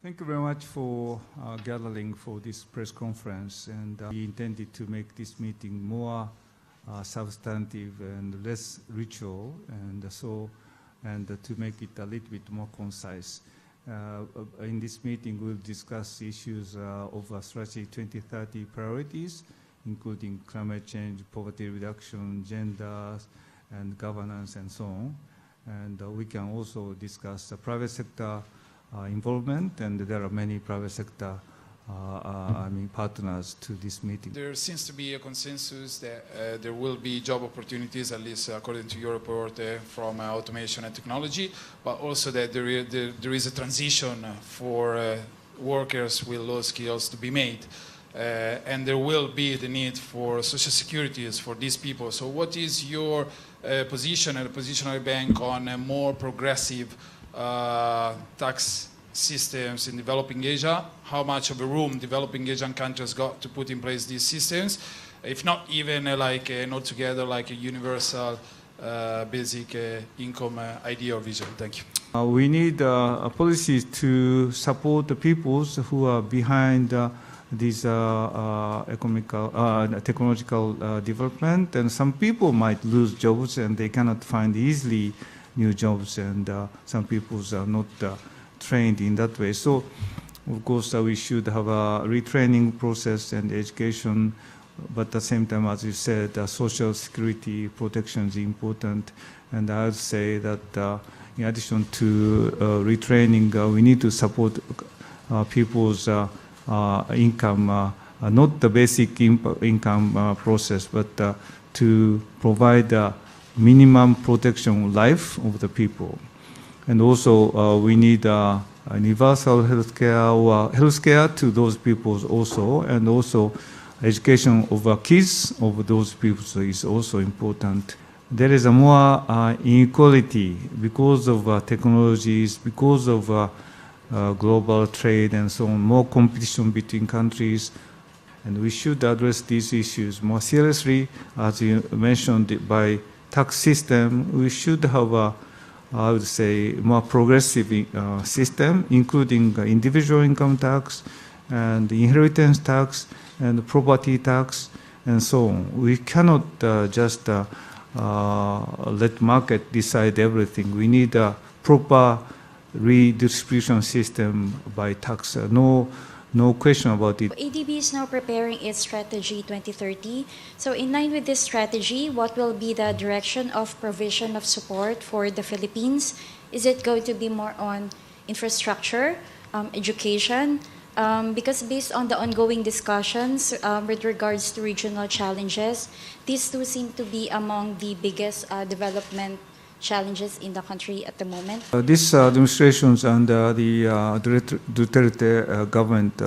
Thank you very much for gathering for this press conference, and we intended to make this meeting more substantive and less ritual, and to make it a little bit more concise. In this meeting, we'll discuss issues of Strategy 2030 priorities, including climate change, poverty reduction, gender, and governance, and so on. And we can also discuss the private sector involvement, and there are many private sector partners to this meeting. There seems to be a consensus that there will be job opportunities, at least according to your report, from automation and technology, but also that there is a transition for workers with low skills to be made. And there will be the need for social securities for these people. So what is your position and the position of the bank on a more progressive tax systems in developing Asia? How much of a room developing Asian countries got to put in place these systems? If not even not together like a universal basic income idea or vision. Thank you. We need policies to support the peoples who are behind this technological development, and some people might lose jobs and they cannot find easily new jobs, and some people are not trained in that way. So, of course, we should have a retraining process and education, but at the same time, as you said, social security protection is important. And I would say that in addition to retraining, we need to support people's income, not the basic income process, but to provide minimum protection life of the people. And also we need universal healthcare or healthcare to those people also, and also education of kids of those people is also important. There is a more inequality because of technologies, because of global trade and so on, more competition between countries. And we should address these issues more seriously. As you mentioned, by tax system, we should have a, I would say, more progressive system, including individual income tax and inheritance tax and property tax and so on. We cannot just let market decide everything. We need a proper redistribution system by tax. No question about it. ADB is now preparing its strategy 2030. So in line with this strategy, what will be the direction of provision of support for the Philippines? Is it going to be more on infrastructure, education? Because based on the ongoing discussions with regards to regional challenges, these two seem to be among the biggest development challenges in the country at the moment. This administrations under the Duterte government,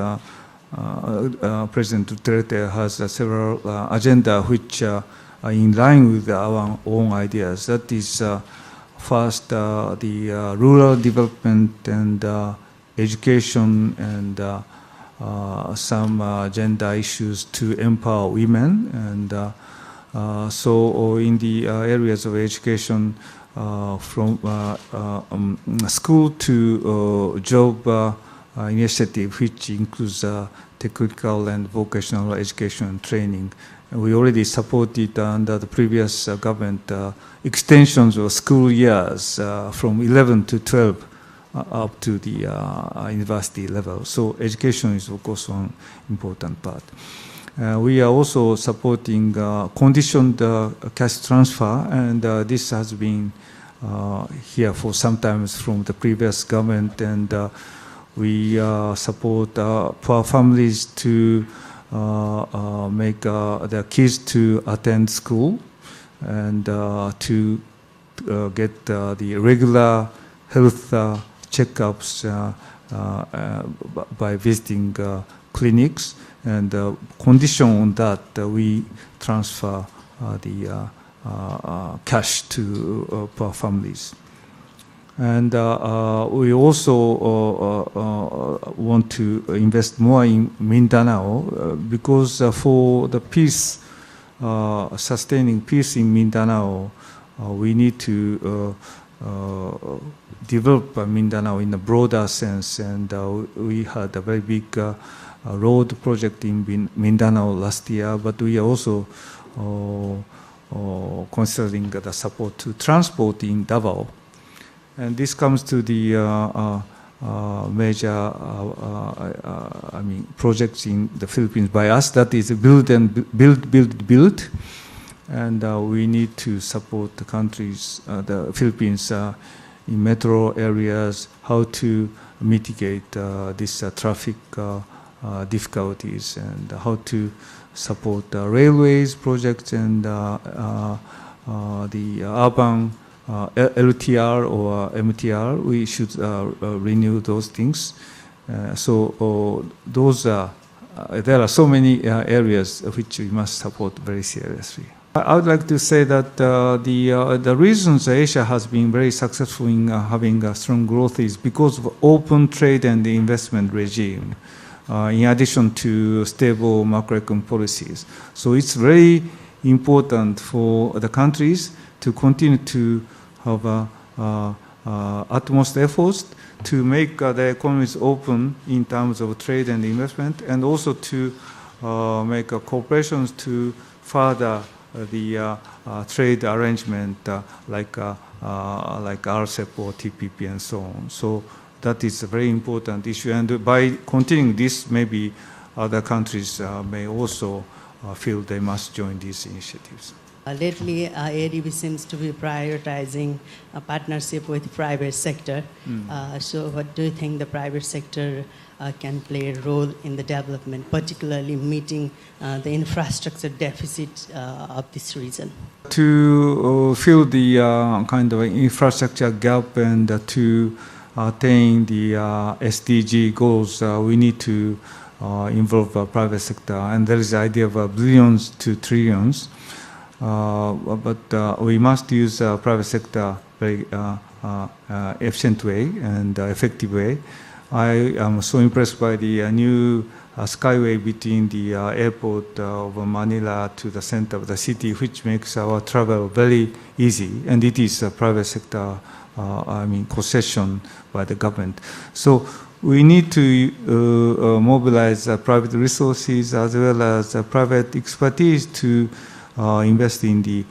President Duterte has several agenda which are in line with our own ideas. That is first the rural development and education and some gender issues to empower women, and so in the areas of education, from school to job initiative, which includes technical and vocational education and training. And we already supported under the previous government extensions of school years from 11 to 12 up to the university level. So education is, of course, one important part. We are also supporting conditioned cash transfer, and this has been here for some time from the previous government, and we support poor families to make their kids to attend school and to get the regular health checkups by visiting clinics, and condition on that we transfer the cash to poor families. And we also want to invest more in Mindanao because for the peace, sustaining peace in Mindanao, we need to develop Mindanao in a broader sense, and we had a very big road project in Mindanao last year, but we are also considering the support to transport in Davao. And this comes to the major projects in the Philippines by us, that is build. And we need to support the countries, the Philippines, in metro areas, how to mitigate this traffic difficulties, and how to support the railways projects and the urban LTR or MTR. We should renew those things. Those there are so many areas which we must support very seriously. I would like to say that the reasons Asia has been very successful in having a strong growth is because of open trade and the investment regime, in addition to stable macroeconomic policies. So it's very important for the countries to continue to have utmost efforts to make their economies open in terms of trade and investment, and also to make cooperations to further the trade arrangement like RCEP or TPP and so on. So that is a very important issue, and by continuing this, maybe other countries may also feel they must join these initiatives. Lately, ADB seems to be prioritizing a partnership with private sector. So what do you think the private sector can play a role in the development, particularly meeting the infrastructure deficit of this region? To fill the kind of infrastructure gap and to attain the SDG goals, we need to involve the private sector. And there is the idea of billions to trillions. But we must use private sector very efficient way and effective way. I am so impressed by the new skyway between the airport of Manila to the center of the city, which makes our travel very easy, and it is a private sector concession by the government. So we need to mobilize private resources as well as private expertise to invest in the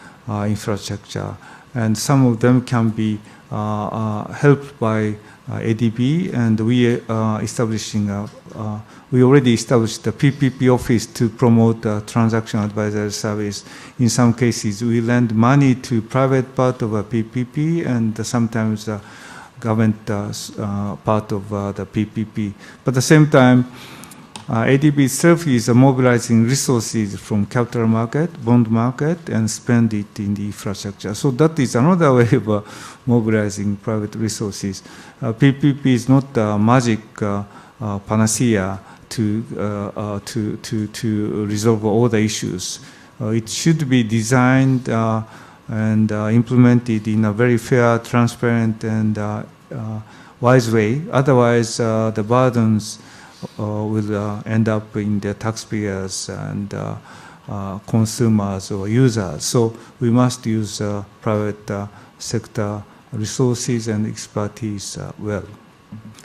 infrastructure, and some of them can be helped by ADB, and we already established the PPP office to promote transaction advisory service. In some cases, we lend money to private part of a PPP and sometimes government part of the PPP. But at the same time, ADB itself is mobilizing resources from capital market, bond market, and spend it in the infrastructure. So that is another way of mobilizing private resources. PPP is not a magic panacea to resolve all the issues. It should be designed and implemented in a very fair, transparent, and wise way. Otherwise, the burdens will end up in the taxpayers and consumers or users. So we must use private sector resources and expertise well.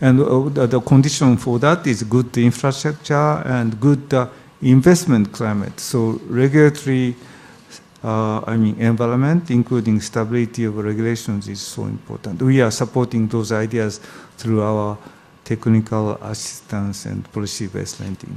And the condition for that is good infrastructure and good investment climate. So regulatory environment, including stability of regulations, is so important. We are supporting those ideas through our technical assistance and policy-based lending.